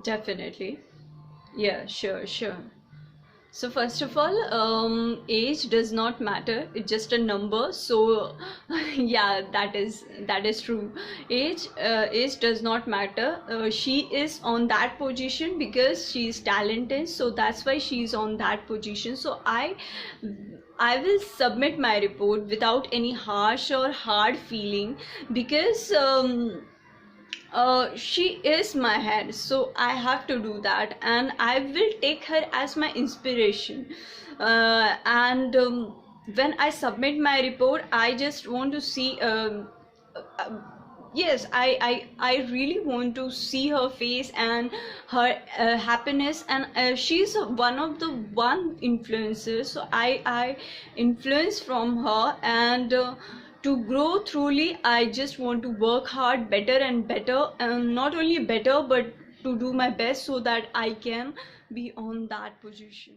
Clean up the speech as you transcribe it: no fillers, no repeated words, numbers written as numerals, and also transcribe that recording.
Definitely. Yeah, sure, sure. So first of all, age does not matter. It's just a number. So yeah, that is true. Age does not matter. She is on that position because she is talented. So that's why she is on that position. So I will submit my report without any harsh or hard feeling because she is my head, so I have to do that, and I will take her as my inspiration. And when I submit my report, I just want to see. Uh, yes, I really want to see her face and her happiness, and she's one of the one influencers, so I influence from her, and to grow truly I just want to work hard better and better, and not only better but to do my best so that I can be on that position.